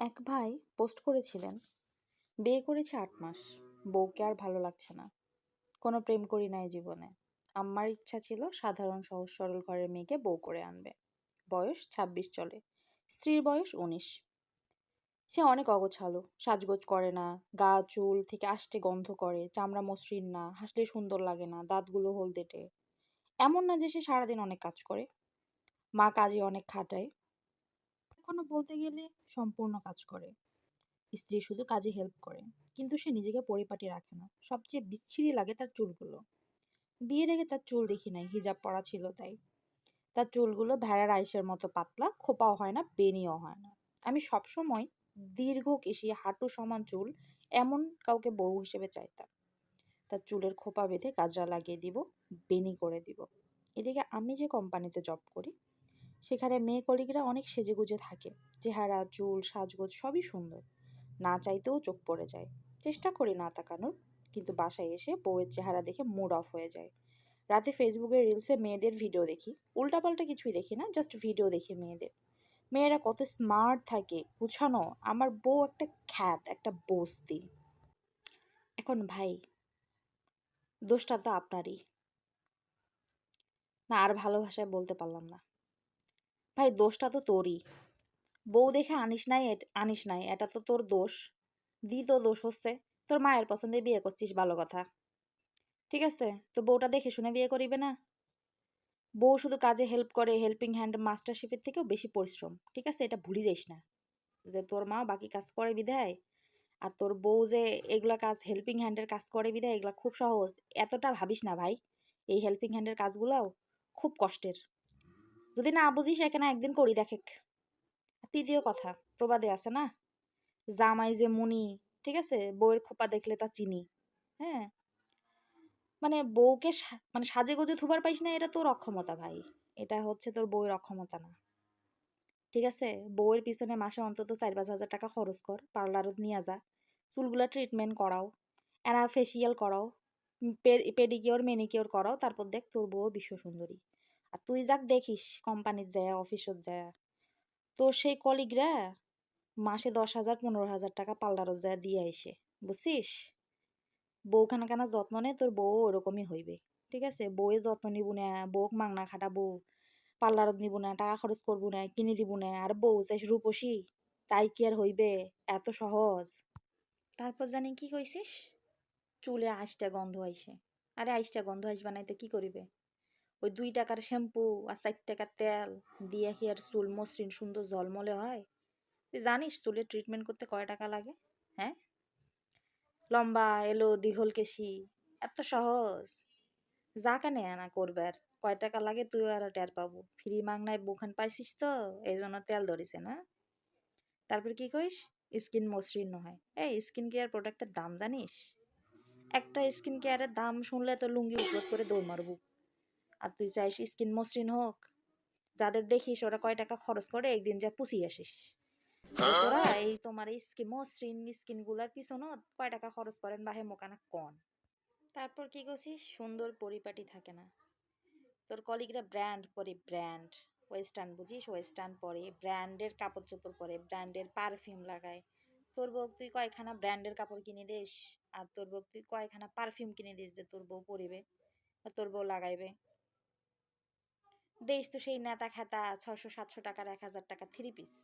এক ভাই পোস্ট করেছিলেন, বিয়ে করেছি ৮ মাস, বউকে আর ভালো লাগছে না, কোনো প্রেম করি নাই জীবনে। আমার ইচ্ছা ছিল সাধারণ সহজ সরল ঘরের মেয়েকে বউ করে আনবে। বয়স ২৬ চলে, স্ত্রীর বয়স ১৯। সে অনেক অগোছালো, সাজগোজ করে না, গা চুল থেকে আষ্টে গন্ধ করে, চামড়া মসৃণ না, হাসলে সুন্দর লাগে না, দাঁতগুলো হলদেটে। এমন না যে সে সারাদিন অনেক কাজ করে, মা কাজে অনেক খাটায়, এখনো বলতে গেলে সম্পূর্ণ কাজ করে। স্ত্রী শুধু কাজে হেল্প করে, কিন্তু সে নিজেকে পরিপাটি রাখে না। সবচেয়ে বিচ্ছিরি লাগে তার চুলগুলো। বিয়ের আগে তার চুল দেখি নাই, হিজাব পরা ছিল তাই। তার চুলগুলো ভেড়ার আইসের মতো পাতলা, খোপাও হয় না, বেনিও হয় না। আমি সবসময় দীর্ঘ কেশি, হাঁটু সমান চুল এমন কাউকে বউ হিসেবে চাইতাম। তার চুলের খোপা বেঁধে গাজরা লাগিয়ে দিব, বেনি করে দিব। এদিকে আমি যে কোম্পানিতে জব করি, সেখানে মেয়ে কলিগরা অনেক সেজেগুজে থাকে। চেহারা, চুল, সাজগোজ সবই সুন্দর, না চাইতেও চোখ পড়ে যায়। চেষ্টা করি না তাকানোর, কিন্তু বাসায় এসে বউয়ের চেহারা দেখে মুড অফ হয়ে যায়। রাতে ফেসবুকের রিলসে মেয়েদের ভিডিও দেখি, উল্টাপাল্টা কিছুই দেখি না, জাস্ট ভিডিও দেখি মেয়েদের। মেয়েরা কত স্মার্ট থাকে, গুছানো। আমার বউ একটা খ্যাত, একটা বস্তি। এখন ভাই, দোষটা তো আপনারই। না, আর ভালোবাসায় বলতে পারলাম না। ভাই, দোষটা তো তোরই। বউ দেখে আনিস নাই, এটা তো তোর দোষ। তো দোষ হচ্ছে, তোর মায়ের পছন্দে বিয়ে করছিস, ভালো কথা। ঠিক আছে, তো বউটা দেখে শুনে বিয়ে করিবে না। বউ শুধু কাজে হেল্প করে, হেল্পিং হ্যান্ড মাস্টারশেফের থেকেও বেশি পরিশ্রম। ঠিক আছে, এটা ভুলে যাইস না, যে তোর মা বাকি কাজ করে বিধায়, আর তোর বউ যে এগুলা কাজ হেল্পিং হ্যান্ডের কাজ করে বিধায় এগুলা খুব সহজ। এতটা ভাবিস না ভাই, এই হেল্পিং হ্যান্ডের কাজগুলাও খুব কষ্টের। যদি না বুঝিস, এখানে একদিন করি দেখেক। তৃতীয় কথা, প্রবাদে আছে না, জামাই যে মুনি, ঠিক আছে, বউয়ের খোপা দেখলে তা চিনি। হ্যাঁ, মানে বউকে মানে সাজে গোজে থুবার পাইস না, এটা তোর অক্ষমতা ভাই। এটা হচ্ছে তোর বউয়ের অক্ষমতা না। ঠিক আছে, বউয়ের পিছনে মাসে অন্তত ৪-৫ হাজার টাকা খরচ কর, পার্লারত নিয়ে যা, চুলগুলা ট্রিটমেন্ট করাও, এনা ফেসিয়াল করাও, পেডিকিওর মেনিকিওর করাও, তারপর দেখ তোর বউ বিশ্ব সুন্দরী। আর তুই যাক দেখিস কোম্পানির যায়, অফিসত যায়, তোর সেই কলিগরা মাসে ১০,০০০ ১৫,০০০ টাকা পার্লারত যায় দিয়ে আইসে, বুঝছিস। বউখানা কেনা যত্ন নে, তোর বউ ওরকমই হইবে। ঠিক আছে, বউয়ের যত্ন নিব না, বউক মাংনা খাটাবো, পার্লারত নিব না, টাকা খরচ করবো না, কিনে দিব না, আর বউ চাই রূপসী, তাই কি আর হইবে এত সহজ। তারপর জানি কি কইছিস, চুলে আইসটা গন্ধ আইসে। আরে আইসটা গন্ধ আইস বানাইতে কি করিবে, ওই ২ টাকার শ্যাম্পু আর ৪ টাকার তেল দিয়ে কি আর চুল মসৃণ সুন্দর ঝলমলে হয়? তুই জানিস চুলের ট্রিটমেন্ট করতে কয় টাকা লাগে? হ্যাঁ, লম্বা এলো দীঘল কেশি এত সহজ? যা কেনে আনা করবার, কয় টাকা লাগে তুই আর টের পাবো। ফ্রি মাংনায় বুখান পাইছিস তো, এই জন্য তেল ধরিছে না। তারপর কি কইস, স্কিন মসৃণ হয়। এই স্কিন কেয়ার প্রোডাক্টের দাম জানিস? একটা স্কিন কেয়ারের দাম শুনলে তো লুঙ্গি উপরত করে দৌড় মারবো। আর তুই চাইস স্কিন মসৃণ হোক? যাদের দেখিস ওরা কয় টাকা খরচ করে, একদিন যা পুষি আসিস। যে তোরা এই তোমার এই স্কিন মসৃণ স্কিন গুলার পিছনও কয় টাকা খরচ করেন, বাহে মোকানা কন। তারপর কি করছিস, সুন্দর পরিপাটি থাকে না। তোর কলিগরা ব্র্যান্ড পরে, ব্র্যান্ড ওয়েস্টার্ন, বুঝিস, ওয়েস্টার্ন পরে, ব্র্যান্ডের কাপড় চোপড় পরে, ব্র্যান্ডের পারফিউম লাগায়। তোর বউ তুই কয়খানা ব্র্যান্ডের কাপড় কিনে দিস, আর তোর বউ তুই কয়খানা পারফিউম কিনে দিস যে তোর বউ পরিবে বা তোর বউ লাগাইবে। দেশ তো সেই নেতা খেতা ৬০০-৭০০ টাকার ১,০০০ টাকা থ্রি পিস।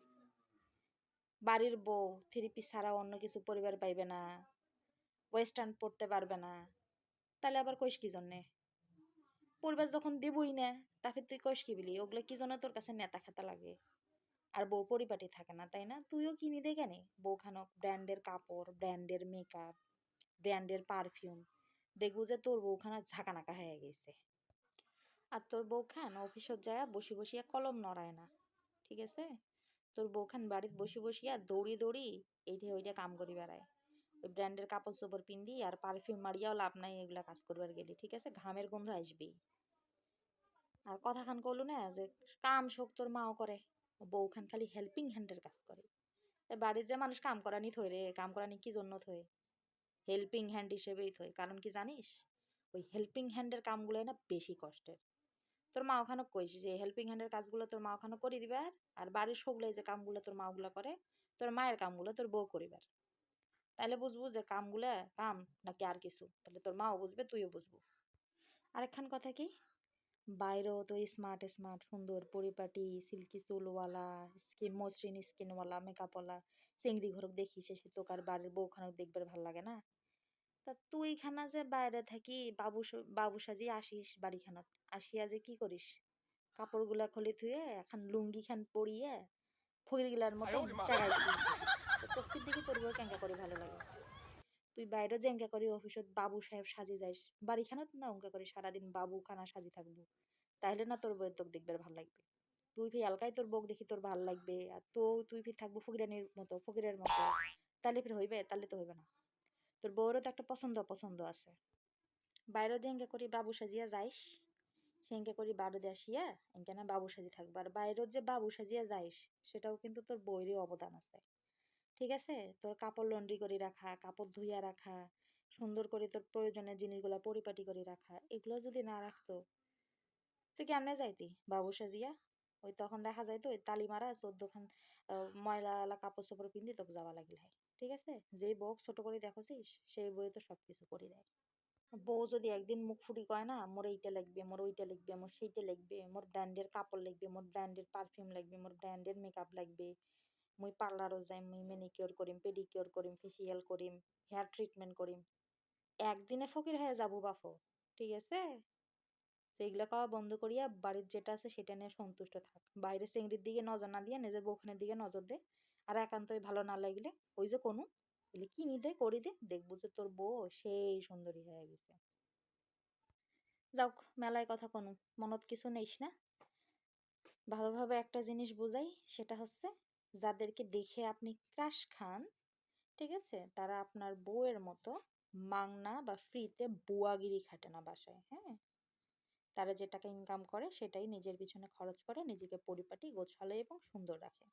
বাড়ির বউ থ্রি পিস ছাড়া অন্য কিছু পরিবার পাইবে না, ওয়েস্টার্ন পরতে পারবে না, তাহলে আবার কইস কি জন্যে? পরিবার যখন দিবই না, তারপর তুই কইস কি বলি ওগুলো কি জন্য তোর কাছে নেতা খেতা লাগে? আর বউ পরিপাটি থাকে না, তাই না? তুইও কিনি দে কেনে বউখানক ব্র্যান্ডের কাপড়, ব্র্যান্ডের মেকআপ, ব্র্যান্ডের পারফিউম। দেখবো যে তোর বউখানা ঝাঁকানাকা হয়ে গেছে। আর তোর বউখান অফিসত যায় বসি বসিয়া কলম নড়ায় না। ঠিক আছে, তোর বউখান বাড়িতে বসি বসিয়া দৌড়ি দৌড়ি এইটা ওইটা কাম করি বেড়ায়। ওই ব্র্যান্ডের কাপড় চোপড় পিন্দি আর পারফিউম মারিয়াও লাভ নাই, এগুলা কাজ করবার গেলি। ঠিক আছে, ঘামের গন্ধ আসবেই। আর কথা খান কলু না যে কাম শোক তোর মাও করে, বউখান খালি হেল্পিং হ্যান্ডের কাজ করে। বাড়ির যে মানুষ কাম করানি থই রে, কাম করানি কি জন্য থই? হেল্পিং হ্যান্ড হিসেবেই থই। কারণ কি জানিস, ওই হেল্পিং হ্যান্ডের কামগুলো না বেশি কষ্টের। তোর মা ওখানে কইস যে হেল্পিং হ্যান্ডের কাজগুলো তোর মা ওখানে করে দিবার, আর বাড়ির সবগুলো যে কামগুলো তোর মা ওগুলা করে, তোর মায়ের কামগুলো তোর বউ করিবার। তাইলে বুঝবো যে কামগুলা কাম নাকি আর কিছু, তাহলে তোর মাও বুঝবে, তুইও বুঝবো। আরেকখান কথা কি, বাইরেও তো স্মার্ট স্মার্ট সুন্দর পরিপাটি সিল্কি চুলওয়ালা স্কিন মসৃণ স্কিনওয়ালা মেকআপওয়ালা চিংড়ি ঘরক দেখি, সে তোকার বাড়ির বউখানক দেখবার ভাল লাগে না? তা তুই খানা যে বাইরে থাকি বাবু সাজি আসিস বাড়িখানত, আসিয়া যে কি করিস, কাপড়গুলা খুলে থুয়ে এখন লুঙ্গি খান পরিয়ে ফকিরগিলার মতন চাগাই শুয়ে থাকিস। তো তোকে দেখি তোর বউ কেঙ্কা করে ভালো লাগে? তুই বাইরে জেঙ্কা করি অফিসত বাবু সাহেব সাজি যাইস, বাড়িখানত না অঙ্কা করি সারাদিন বাবু খানা সাজি থাকবো, তাইলে না তোর বউয়ের তোকে দেখবার ভাল লাগবে। তুই ফি এলকাই তোর বউক দেখি তোর ভাল লাগবে, আর তো তুই ফি থাকবো ফকিরানির মতো ফকিরের মতো, তাহলে ফির হইবে? তাহলে তো হইবে না। তোর বউয়েরও তো একটা পছন্দ পছন্দ আছে। বাইরে জেঙ্কা করি বাবু সাজিয়া যাইস, সেঙ্কা করি বারোদে আসিয়া এঙ্কা না বাবু সাজি থাকবো, আর বাইরের যে বাবু সাজিয়া যাইস সেটাও কিন্তু তোর বউয়েরই অবদান আছে। ঠিক আছে? তোর কাপড় লন্ড্রি করে রাখা, কাপড় ধুইয়া রাখা, সুন্দর করে তোর প্রয়োজনীয় জিনিসগুলা পরিপাটি করে রাখা, এগুলো যদি না রাখতো তুই কেমনে যাইতি বাবু সাজিয়া? ওই তখন দেখা যাইতো ওই তালি মারা 14খান ময়লা কাপড় চোপড় পিন্দি তোকে যাওয়া লাগিল হয়। ঠিক আছে? যেই বউক ছোট করে দেখছিস সেই বই তো সবকিছু করে দেয়। বউ যদি একদিন মুখ ফুটি কয় না, মোর এইটা লাগবে, মোর ওইটা লাগবে, মোর সেইটা লাগবে, মোর ব্র্যান্ডের কাপড় লাগবে, মোর ব্র্যান্ডের পারফিউম লাগবে, মোর ব্র্যান্ডের মেকআপ লাগবে, মুই পার্লারও যাই, মুই ম্যানিকিওর করিম, পেডিকিওর করিম, ফেসিয়াল করিম, হেয়ার ট্রিটমেন্ট করিম, একদিনে ফকির হয়ে যাবো বাফো। ঠিক আছে? সেইগুলা খাওয়া বন্ধ করিয়া বাড়ির যেটা আছে সেটা নিয়ে সন্তুষ্ট থাক, বাইরে চিংড়ির দিকে নজর না দিয়ে নিজের বউখানের দিকে নজর দে। আর একান্তই ভালো না লাগলে ওই যে কোনো বলে কিনি দে করি দে, দেখবো যে তোর বউ সেই সুন্দরী হয়ে গেছে। যাওক, মেলায় কথা কোনো, মনত কিছু নেইস না। ভালোভাবে একটা জিনিস বুঝাই, সেটা হচ্ছে যাদেরকে দেখে আপনি ক্রাশ খান, ঠিক আছে, তারা আপনার বউয়ের মতো মাংনা বা ফ্রিতে বুয়াগিরি খাটে না বাসায়। হ্যাঁ, তারা যে টাকা ইনকাম করে সেটাই নিজের পিছনে খরচ করে নিজেকে পরিপাটি গোছালো এবং সুন্দর রাখে।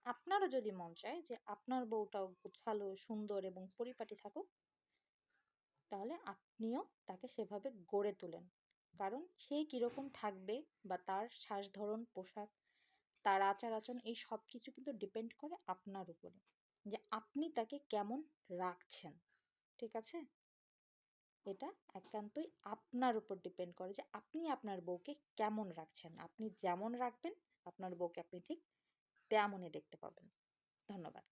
আপনারও যদি মন চায় যে আপনার বউটাও গোছালো সুন্দর এবং পরিপাটি থাকুক, তাহলে আপনিও তাকে সেভাবে গড়ে তোলেন। কারণ সে কিরকম থাকবে বা তার শ্বাস ধরন পোশাক তার আচার আচরণ এই সব কিছু কিন্তু ডিপেন্ড করে আপনার উপরে, যে আপনি তাকে কেমন রাখছেন। ঠিক আছে? এটা একান্তই আপনার উপর ডিপেন্ড করে যে আপনি আপনার বউকে কেমন রাখছেন। আপনি যেমন রাখবেন আপনার বউকে আপনি ঠিক তেমনই দেখতে পাবেন। ধন্যবাদ।